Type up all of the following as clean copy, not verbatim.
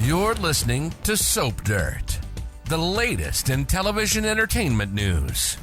You're listening to Soap Dirt, the latest in television entertainment news.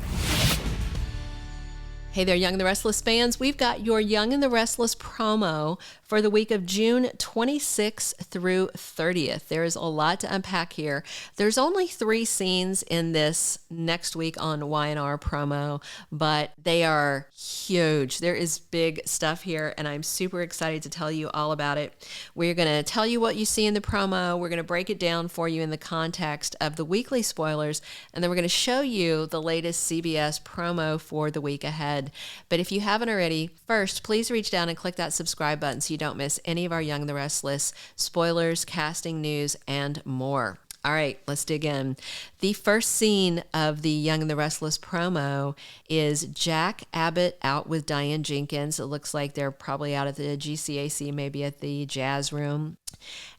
Hey there, Young and the Restless fans. We've got your Young and the Restless promo for the week of June 26th through 30th. There is a lot to unpack here. There's only 3 scenes in this next week on Y&R promo, but they are huge. There is big stuff here, and I'm super excited to tell you all about it. We're going to tell you what you see in the promo. We're going to break it down for you in the context of the weekly spoilers, and then we're going to show you the latest CBS promo for the week ahead. But if you haven't already, first, please reach down and click that subscribe button so you don't miss any of our Young and the Restless spoilers, casting news, and more. All right, let's dig in. The first scene of the Young and the Restless promo is Jack Abbott out with Diane Jenkins. It looks like they're probably out at the GCAC, maybe at the jazz room.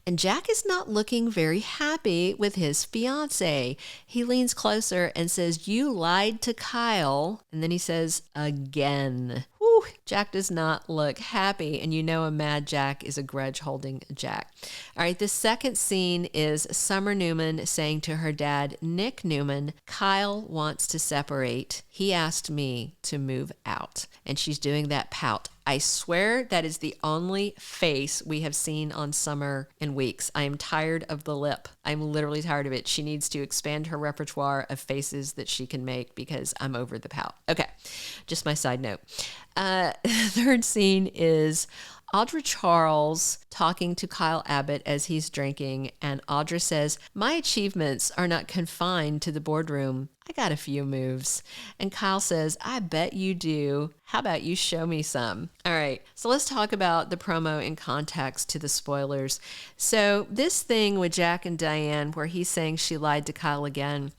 And Jack is not looking very happy with his fiance. He leans closer and says, "You lied to Kyle." And then he says, "Again." Whew, Jack does not look happy, and you know a mad Jack is a grudge-holding Jack. All right, the second scene is Summer Newman saying to her dad, Nick Newman, "Kyle wants to separate. He asked me to move out." And she's doing that pout. I swear that is the only face we have seen on Summer in weeks. I am tired of the lip. I'm literally tired of it. She needs to expand her repertoire of faces that she can make because I'm over the pout. Okay, just my side note. Third scene is Audra Charles talking to Kyle Abbott as he's drinking, and Audra says, "My achievements are not confined to the boardroom. I got a few moves." And Kyle says, "I bet you do. How about you show me some?" All right, so let's talk about the promo in context to the spoilers. So this thing with Jack and Diane where he's saying she lied to Kyle again,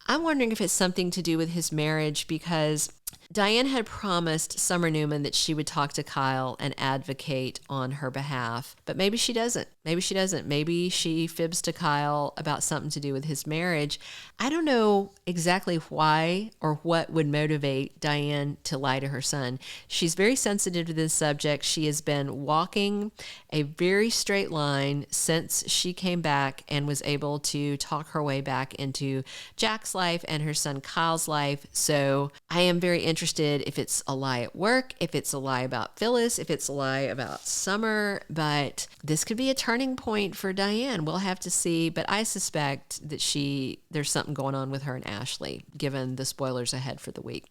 I'm wondering if it's something to do with his marriage, because Diane had promised Summer Newman that she would talk to Kyle and advocate on her behalf, but maybe she doesn't. Maybe she doesn't. Maybe she fibs to Kyle about something to do with his marriage. I don't know exactly why or what would motivate Diane to lie to her son. She's very sensitive to this subject. She has been walking a very straight line since she came back and was able to talk her way back into Jack's life and her son Kyle's life. So I am very interested if it's a lie at work, if it's a lie about Phyllis, if it's a lie about Summer, but this could be a turning point for Diane. We'll have to see, but I suspect that there's something going on with her and Ashley, given the spoilers ahead for the week.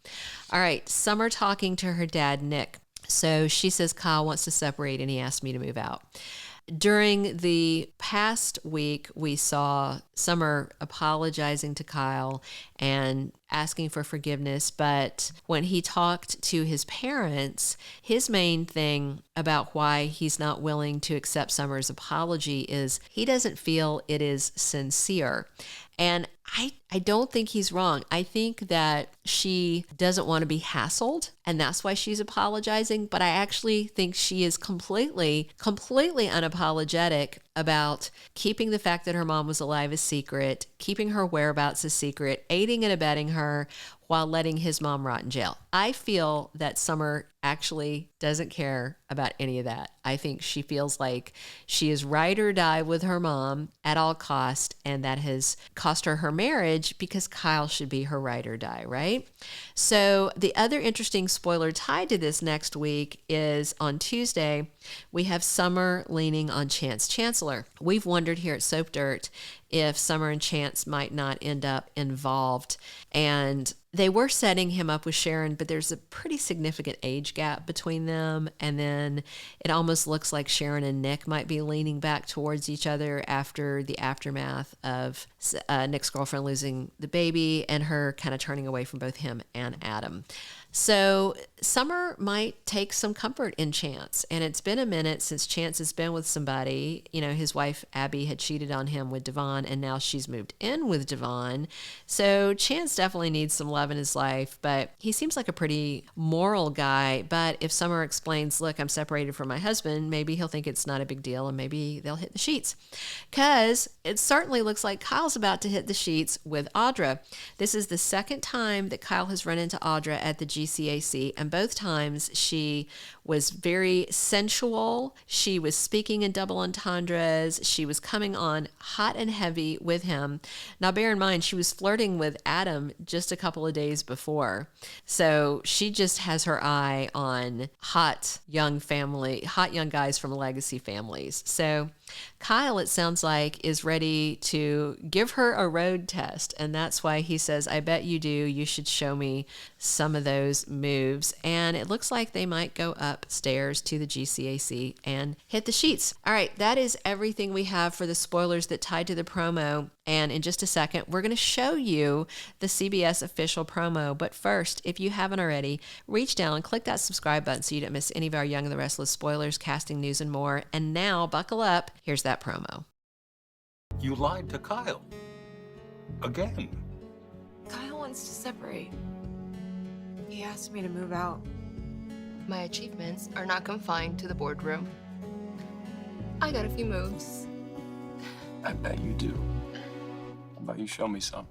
All right, Summer talking to her dad, Nick. So she says Kyle wants to separate and he asked me to move out. During the past week, we saw Summer apologizing to Kyle and asking for forgiveness, but when he talked to his parents, his main thing about why he's not willing to accept Summer's apology is he doesn't feel it is sincere. And I don't think he's wrong. I think that she doesn't want to be hassled, and that's why she's apologizing. But I actually think she is completely unapologetic about keeping the fact that her mom was alive a secret, keeping her whereabouts a secret, aiding and abetting her while letting his mom rot in jail. I feel that Summer actually doesn't care about any of that. I think she feels like she is ride or die with her mom at all cost, and that has cost her her marriage because Kyle should be her ride or die, right? So the other interesting spoiler tied to this next week is on Tuesday, we have Summer leaning on Chance Chancellor. We've wondered here at Soap Dirt if Summer and Chance might not end up involved. And they were setting him up with Sharon, but there's a pretty significant age gap between them. And then it almost looks like Sharon and Nick might be leaning back towards each other after the aftermath of Nick's girlfriend losing the baby and her kind of turning away from both him and Adam. So Summer might take some comfort in Chance. And it's been a minute since Chance has been with somebody. You know, his wife, Abby, had cheated on him with Devon, and now she's moved in with Devon. So Chance definitely needs some love in his life, but he seems like a pretty moral guy. But if Summer explains, look, I'm separated from my husband, maybe he'll think it's not a big deal and maybe they'll hit the sheets. Because it certainly looks like Kyle's about to hit the sheets with Audra. This is the second time that Kyle has run into Audra at the GCAC, and both times she was very sensual. She was speaking in double entendres. She was coming on hot and heavy with him. Now, bear in mind, she was flirting with Adam just a couple of days before. So she just has her eye on hot young guys from legacy families. So Kyle, it sounds like, is ready to give her a road test. And that's why he says, I bet you do. You should show me some of those moves. And it looks like they might go upstairs to the GCAC and hit the sheets. All right, that is everything we have for the spoilers that tied to the promo. And in just a second, we're going to show you the CBS official promo. But first, if you haven't already, reach down and click that subscribe button so you don't miss any of our Young and the Restless spoilers, casting news, and more. And now, buckle up. Here's that promo. You lied to Kyle. Again. Kyle wants to separate. He asked me to move out. My achievements are not confined to the boardroom. I got a few moves. I bet you do. How about you show me some?